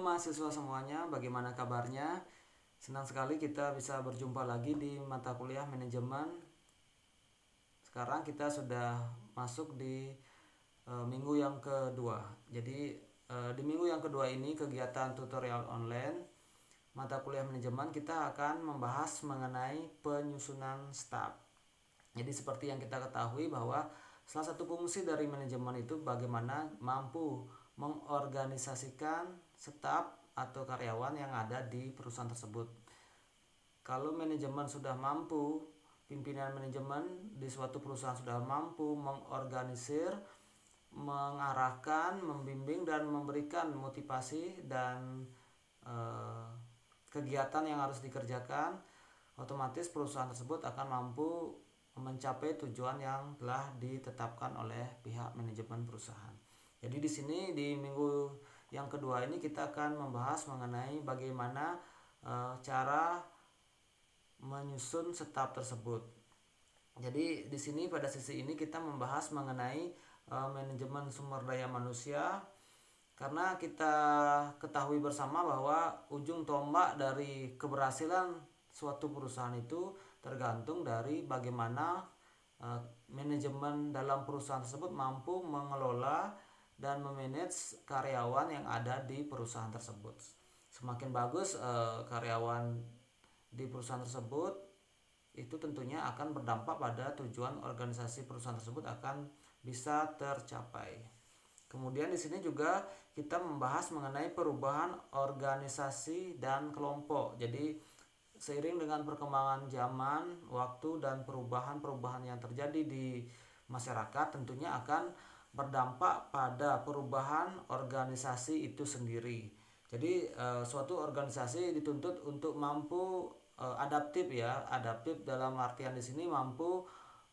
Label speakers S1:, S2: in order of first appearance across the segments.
S1: mahasiswa semuanya, bagaimana kabarnya? Senang sekali kita bisa berjumpa lagi di mata kuliah manajemen. Sekarang kita sudah masuk di minggu yang kedua. Jadi di minggu yang kedua ini kegiatan tutorial online mata kuliah manajemen kita akan membahas mengenai penyusunan staf. Jadi seperti yang kita ketahui bahwa salah satu fungsi dari manajemen itu bagaimana mampu mengorganisasikan staf atau karyawan yang ada di perusahaan tersebut. Kalau manajemen sudah mampu, pimpinan manajemen di suatu perusahaan sudah mampu mengorganisir, mengarahkan, membimbing dan memberikan motivasi dan kegiatan yang harus dikerjakan, otomatis perusahaan tersebut akan mampu mencapai tujuan yang telah ditetapkan oleh pihak manajemen perusahaan. Jadi di sini di minggu yang kedua ini kita akan membahas mengenai bagaimana cara menyusun staf tersebut. Jadi di sini pada sisi ini kita membahas mengenai manajemen sumber daya manusia, karena kita ketahui bersama bahwa ujung tombak dari keberhasilan suatu perusahaan itu tergantung dari bagaimana manajemen dalam perusahaan tersebut mampu mengelola dan memanage karyawan yang ada di perusahaan tersebut. Semakin bagus karyawan di perusahaan tersebut, itu tentunya akan berdampak pada tujuan organisasi perusahaan tersebut akan bisa tercapai. Kemudian di sini juga kita membahas mengenai perubahan organisasi dan kelompok. Jadi seiring dengan perkembangan zaman, waktu dan perubahan-perubahan yang terjadi di masyarakat tentunya akan berdampak pada perubahan organisasi itu sendiri. Jadi suatu organisasi dituntut untuk mampu adaptif dalam artian di sini mampu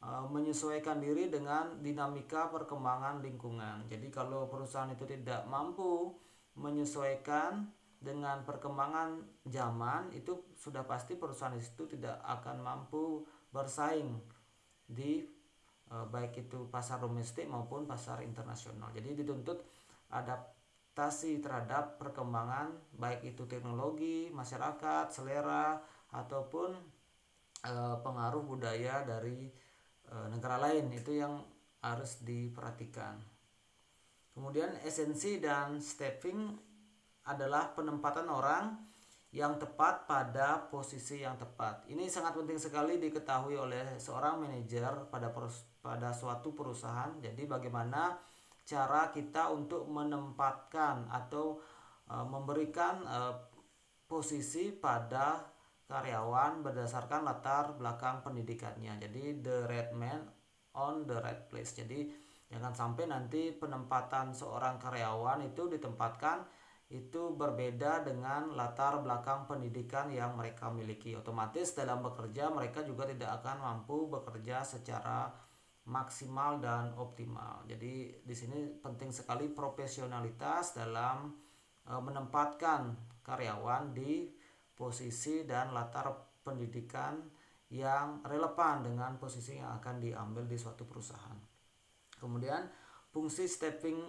S1: menyesuaikan diri dengan dinamika perkembangan lingkungan. Jadi kalau perusahaan itu tidak mampu menyesuaikan dengan perkembangan zaman, itu sudah pasti perusahaan itu tidak akan mampu bersaing di baik itu pasar domestik maupun pasar internasional. Jadi dituntut adaptasi terhadap perkembangan baik itu teknologi, masyarakat, selera ataupun pengaruh budaya dari negara lain, itu yang harus diperhatikan. Kemudian esensi dan staffing adalah penempatan orang yang tepat pada posisi yang tepat. Ini sangat penting sekali diketahui oleh seorang manajer pada suatu perusahaan. Jadi bagaimana cara kita untuk menempatkan atau memberikan posisi pada karyawan berdasarkan latar belakang pendidikannya. Jadi the right man on the right place. Jadi jangan sampai nanti penempatan seorang karyawan itu ditempatkan itu berbeda dengan latar belakang pendidikan yang mereka miliki. Otomatis dalam bekerja mereka juga tidak akan mampu bekerja secara maksimal dan optimal. Jadi di sini penting sekali profesionalitas dalam menempatkan karyawan di posisi dan latar pendidikan yang relevan dengan posisi yang akan diambil di suatu perusahaan. Kemudian fungsi staffing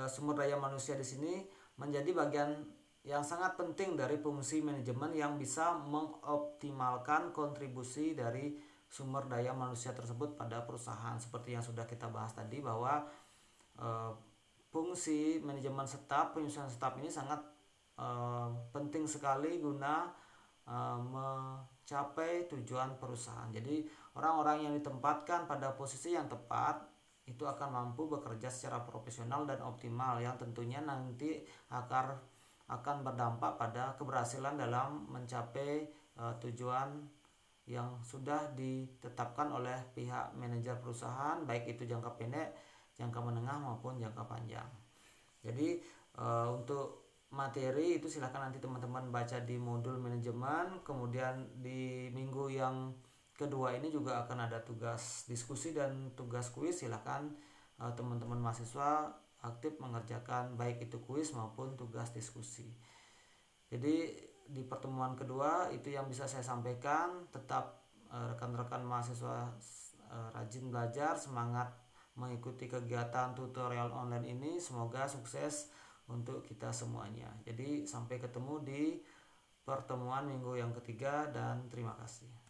S1: sumber daya manusia di sini menjadi bagian yang sangat penting dari fungsi manajemen yang bisa mengoptimalkan kontribusi dari sumber daya manusia tersebut pada perusahaan. Seperti yang sudah kita bahas tadi bahwa fungsi manajemen staf, penyusunan staf ini sangat penting sekali guna mencapai tujuan perusahaan. Jadi orang-orang yang ditempatkan pada posisi yang tepat itu akan mampu bekerja secara profesional dan optimal, yang tentunya nanti akan berdampak pada keberhasilan dalam mencapai tujuan yang sudah ditetapkan oleh pihak manajer perusahaan, baik itu jangka pendek, jangka menengah maupun jangka panjang. Jadi untuk materi itu silahkan nanti teman-teman baca di modul manajemen. Kemudian di minggu yang kedua ini juga akan ada tugas diskusi dan tugas kuis. Silahkan teman-teman mahasiswa aktif mengerjakan baik itu kuis maupun tugas diskusi. Jadi di pertemuan kedua itu yang bisa saya sampaikan. Tetap rekan-rekan mahasiswa rajin belajar, semangat mengikuti kegiatan tutorial online ini. Semoga sukses untuk kita semuanya. Jadi sampai ketemu di pertemuan minggu yang ketiga dan terima kasih.